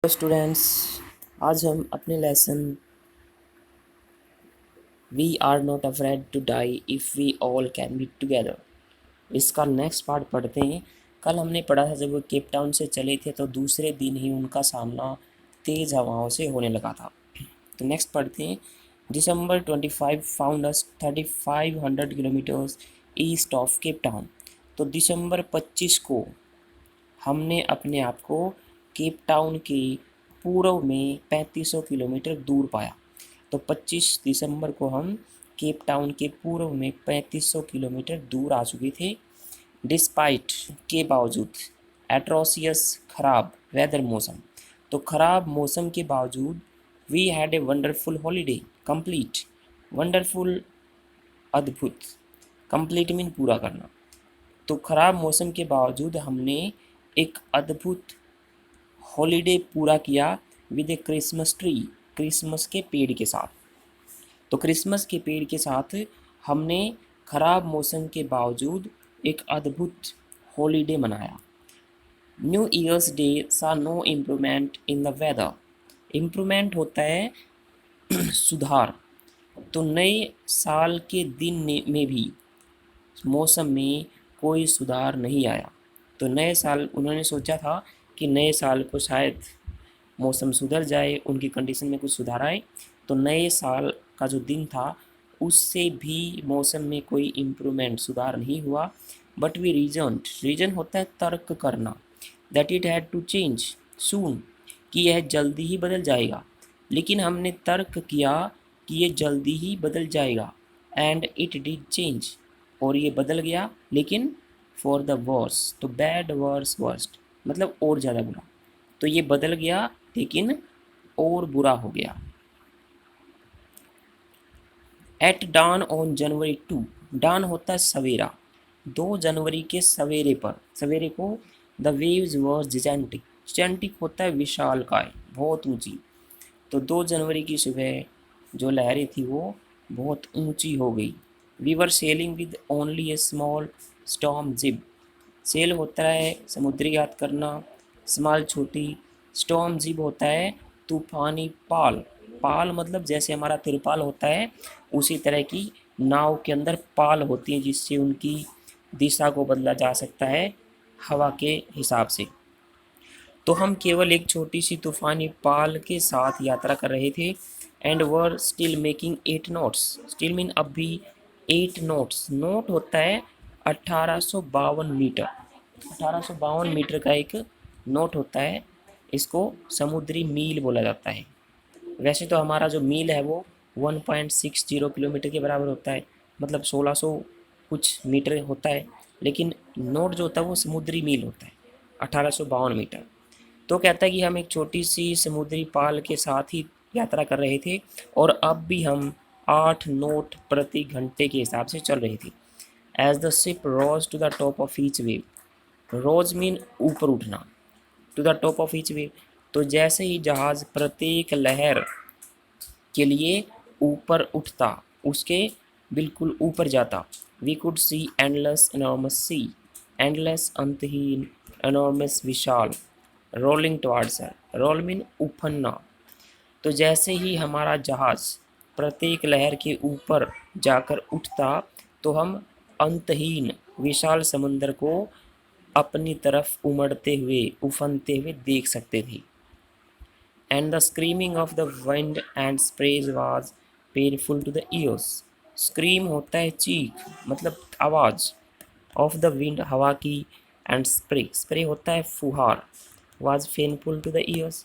Hello students, आज हम अपने lesson we are not afraid to die if we all can be together इसका next part पढ़ते हैं। कल हमने पढ़ा था जब वो केप टाउन से चले थे तो दूसरे दिन ही उनका सामना तेज़ हवाओं से होने लगा था। तो नेक्स्ट पढ़ते हैं। दिसंबर 25 found us 3500 kilometres east of Cape Town. तो दिसंबर 25 को हमने अपने आप को केप टाउन के पूर्व में 3500 किलोमीटर दूर पाया। तो 25 दिसंबर को हम केप टाउन के पूर्व में 3500 किलोमीटर दूर आ चुके थे। डिस्पाइट के बावजूद एट्रोसियस खराब वेदर मौसम, तो खराब मौसम के बावजूद we had a wonderful holiday complete. Wonderful अद्भुत, कंप्लीट मीन पूरा करना। तो खराब मौसम के बावजूद हमने एक अद्भुत हॉलीडे पूरा किया with A Christmas tree, Christmas के पेड़ के साथ। तो क्रिसमस के पेड़ के साथ हमने खराब मौसम के बावजूद एक अद्भुत हॉलीडे मनाया। New year's day saw no improvement in the weather. Improvement होता है सुधार। तो नए साल के दिन में भी मौसम में कोई सुधार नहीं आया। तो नए साल उन्होंने सोचा था कि नए साल को शायद मौसम सुधर जाए, उनकी कंडीशन में कुछ सुधार आए। तो नए साल का जो दिन था उससे भी मौसम में कोई इम्प्रूवमेंट सुधार नहीं हुआ। बट वी रीजन होता है तर्क करना, that it had to change soon, कि यह जल्दी ही बदल जाएगा। लेकिन हमने तर्क किया कि ये जल्दी ही बदल जाएगा एंड इट डिड चेंज, और ये बदल गया लेकिन फॉर द वर्स। तो बैड वर्स वर्स्ट मतलब और ज़्यादा बुरा। तो ये बदल गया लेकिन और बुरा हो गया। एट डान ऑन जनवरी 2, डान होता है सवेरा। 2 जनवरी के सवेरे पर, सवेरे को द वेव्स वर जिजेंटिक, जिजेंटिक होता है विशालकाय, बहुत ऊंची। तो 2 जनवरी की सुबह जो लहरें थी वो बहुत ऊंची हो गई। We were sailing with only a small storm jib. Sail होता है समुद्री यात करना, स्मॉल छोटी, स्टॉर्म जिब होता है तूफानी पाल। पाल मतलब जैसे हमारा तिरपाल होता है उसी तरह की नाव के अंदर पाल होती है जिससे उनकी दिशा को बदला जा सकता है हवा के हिसाब से। तो हम केवल एक छोटी सी तूफानी पाल के साथ यात्रा कर रहे थे। And were still making 8 notes, still mean अब भी 8 नोट्स। नोट होता है 1852 मीटर, 1852 मीटर का एक नोट होता है। इसको समुद्री मील बोला जाता है। वैसे तो हमारा जो मील है वो 1.60 किलोमीटर के बराबर होता है, मतलब 1600 कुछ मीटर होता है। लेकिन नोट जो होता है वो समुद्री मील होता है, 1852 मीटर। तो कहता है कि हम एक छोटी सी समुद्री पाल के साथ ही यात्रा कर रहे थे और अब भी हम 8 नोट प्रति घंटे के हिसाब से चल रहे थे। As the ship rose to the top of each wave, rose mean ऊपर उठना, to the top of each wave. तो जैसे ही जहाज प्रत्येक लहर के लिए ऊपर उठता, उसके बिल्कुल ऊपर जाता, we could see endless enormous sea, endless अंतहीन, एनॉर्मस विशाल, रोलिंग टुवर्ड्स है, रोल मीन उफनना। तो जैसे ही हमारा जहाज प्रत्येक लहर के ऊपर जाकर उठता तो हम अंतहीन विशाल समंदर को अपनी तरफ उमड़ते हुए उफनते हुए देख सकते थे। And the screaming of the wind and sprays was painful to the ears. Scream होता है चीख, मतलब आवाज़, ऑफ द विंड हवा की, एंड स्प्रे, स्प्रे होता है फुहार, was painful to the ears.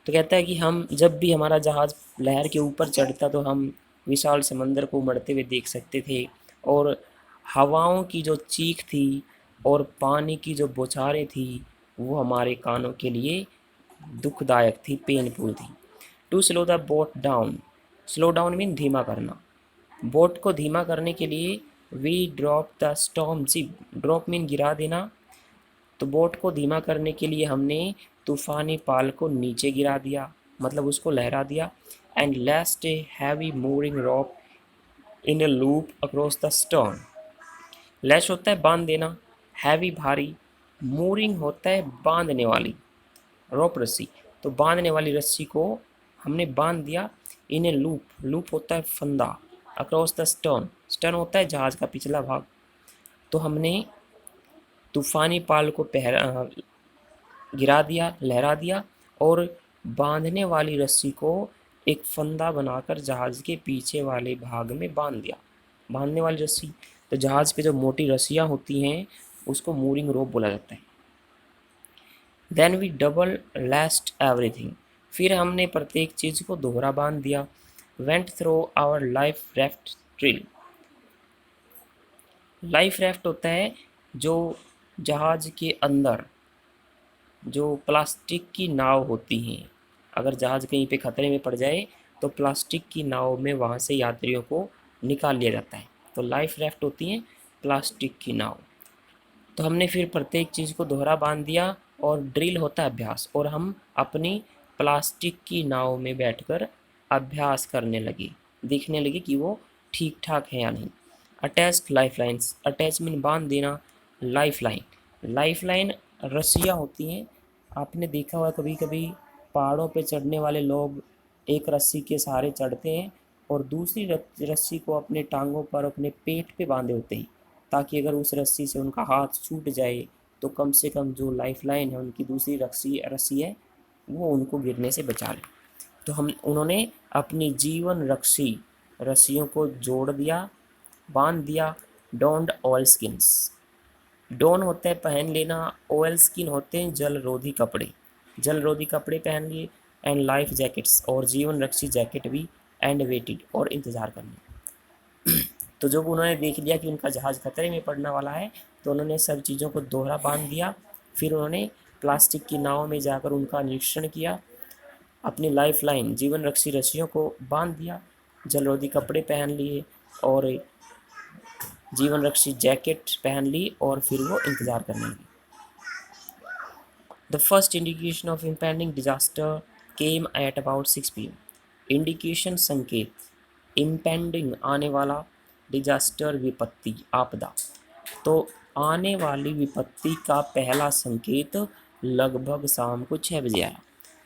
तो कहता है कि हम जब भी हमारा जहाज़ लहर के ऊपर चढ़ता तो हम विशाल समंदर को उमड़ते हुए देख सकते थे, और हवाओं की जो चीख थी और पानी की जो बौछारें थी वो हमारे कानों के लिए दुखदायक थी, पेनफुल थी। To slow the boat down, slow down mean धीमा करना। बोट को धीमा करने के लिए we drop the storm jib, drop mean गिरा देना। तो बोट को धीमा करने के लिए हमने तूफानी पाल को नीचे गिरा दिया, मतलब उसको लहरा दिया। And lashed a heavy mooring rope in a loop across the stern. Lash होता है बांध देना, हैवी भारी, मूरिंग होता है बांधने वाली, रोप रस्सी, तो बांधने वाली रस्सी को हमने बांध दिया। इन ए लूप, लूप होता है फंदा। अक्रॉस द स्टर्न, स्टर्न होता है जहाज का पिछला भाग। तो हमने तूफानी पाल को गिरा दिया, लहरा दिया, और बांधने वाली रस्सी को एक फंदा बनाकर जहाज के पीछे वाले भाग में बांध दिया। बांधने वाली रस्सी, तो जहाज पे जो मोटी रस्सियाँ होती हैं उसको मूरिंग रोप बोला जाता है। Then we double lashed everything, फिर हमने प्रत्येक चीज़ को दोहरा बांध दिया। Went through our life raft drill, life raft होता है जो जहाज के अंदर जो प्लास्टिक की नाव होती हैं, अगर जहाज़ कहीं पे ख़तरे में पड़ जाए तो प्लास्टिक की नाव में वहाँ से यात्रियों को निकाल लिया जाता है। तो लाइफ रेफ्ट होती हैं प्लास्टिक की नाव। तो हमने फिर प्रत्येक चीज़ को दोहरा बांध दिया, और ड्रिल होता है अभ्यास, और हम अपनी प्लास्टिक की नाव में बैठकर अभ्यास करने लगे, देखने लगे कि वो ठीक ठाक है या नहीं। अटैच्ड लाइफ लाइन्स, अटैचमेंट बांध देना। लाइफ लाइन, लाइफ लाइन रस्सियाँ होती हैं। आपने देखा हुआ कभी कभी पहाड़ों पे चढ़ने वाले लोग एक रस्सी के सहारे चढ़ते हैं और दूसरी रस्सी को अपने टांगों पर, अपने पेट पे बांधे होते हैं, ताकि अगर उस रस्सी से उनका हाथ छूट जाए तो कम से कम जो लाइफ लाइन है, उनकी दूसरी रस्सी रस्सी है, वो उनको गिरने से बचा ले। तो उन्होंने अपनी जीवन रक्षी रस्सियों को जोड़ दिया, बांध दिया। डोंड ऑयल स्किन्स, डोन होता है पहन लेना, ऑयल स्किन होते हैं जलरोधी कपड़े, जलरोधी कपड़े पहन लिए। एंड लाइफ जैकेट्स, और जीवन रक्षी जैकेट भी। एंड वेटेड, और इंतज़ार करने। तो जब उन्होंने देख लिया कि उनका जहाज़ खतरे में पड़ने वाला है, तो उन्होंने सब चीज़ों को दोहरा बांध दिया। फिर उन्होंने प्लास्टिक की नाव में जाकर उनका निरीक्षण किया, अपनी लाइफ लाइन जीवन रक्षी रस्सियों को बांध दिया, जलरोधी कपड़े पहन लिए और जीवन रक्षी जैकेट पहन ली, और फिर वो इंतज़ार करने लगी। The first indication of impending disaster came at about 6 PM। Indication संकेत, इम्पेंडिंग आने वाला, डिजास्टर विपत्ति आपदा। तो आने वाली विपत्ति का पहला संकेत लगभग शाम को 6 बजे आया।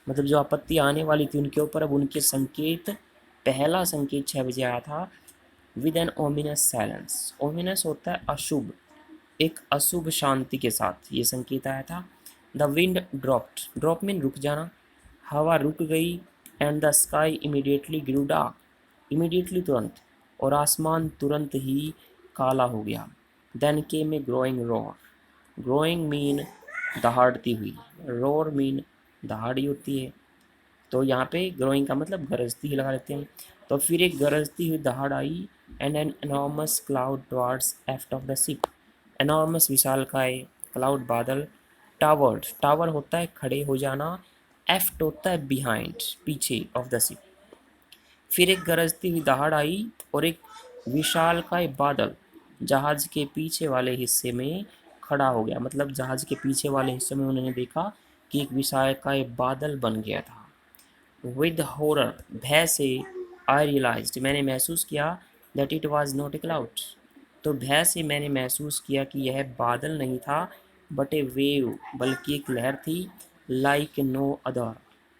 मतलब जो आपत्ति आने वाली थी उनके ऊपर, अब उनके संकेत, पहला संकेत 6 बजे आया था। With an ominous silence, ominous होता है अशुभ, एक अशुभ शांति के साथ ये संकेत आया था। The wind dropped, drop mean रुक जाना, हवा रुक गई। And the sky immediately grew dark, immediately तुरंत, और आसमान तुरंत ही काला हो गया। Then came a growing roar, growing mean दहाड़ती हुई, रोर मीन दहाड़ी होती है। तो यहाँ पे ग्रोइंग का मतलब गरजती ही लगा लेते हैं। तो फिर एक गरजती हुई दहाड़ आई। And an enormous cloud towards aft of the ship, enormous विशालकाय, क्लाउड बादल। टावर्ड, टावर होता है खड़े हो जाना, एफ्ट होता है बिहाइंड, पीछे ऑफ द शिप। फिर एक गरजती हुई दहाड़ आई और एक विशालकाय बादल जहाज के पीछे वाले हिस्से में खड़ा हो गया। मतलब जहाज के पीछे वाले हिस्से में उन्होंने देखा कि एक विशालकाय बादल बन गया था। विद हॉरर, भय से, आई रियलाइज्ड, मैंने महसूस किया, that it was not a cloud, तो भय से मैंने महसूस किया कि यह बादल नहीं था, बट ए वेव, बल्कि एक लहर थी। लाइक नो अदर,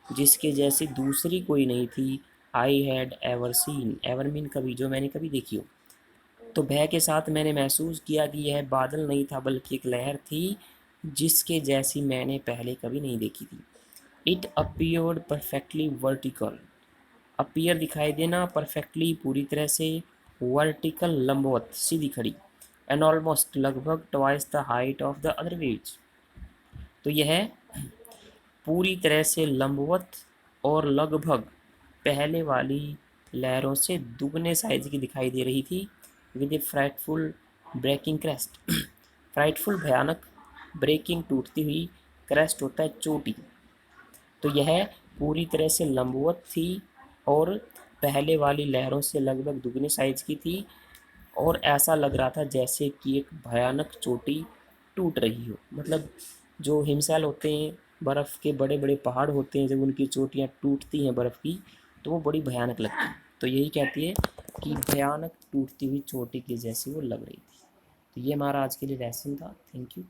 जिसके जैसी दूसरी कोई नहीं थी। I had ever seen, ever mean कभी, जो मैंने कभी देखी हो। तो भय के साथ मैंने महसूस किया कि यह बादल नहीं था, बल्कि एक लहर थी जिसके जैसी मैंने पहले कभी नहीं देखी थी। It appeared perfectly vertical, appear दिखाई देना, परफेक्टली पूरी तरह से, वर्टिकल लंबवत सीधी खड़ी, एंड ऑलमोस्ट लगभग twice the height of the other waves. तो यह पूरी तरह से लंबवत और लगभग पहले वाली लहरों से दुगने साइज की दिखाई दे रही थी। With a frightful breaking crest, frightful भयानक, ब्रेकिंग टूटती हुई, क्रेस्ट होता है चोटी। तो यह पूरी तरह से लंबवत थी और पहले वाली लहरों से लगभग दुगने साइज की थी, और ऐसा लग रहा था जैसे कि एक भयानक चोटी टूट रही हो। मतलब जो हिमशैल होते हैं, बर्फ़ के बड़े बड़े पहाड़ होते हैं, जब उनकी चोटियाँ टूटती हैं बर्फ़ की, तो वो बड़ी भयानक लगती है। तो यही कहती है कि भयानक टूटती हुई चोटी की जैसी वो लग रही थी। तो ये हमारा आज के लिए लेसन था। Thank you.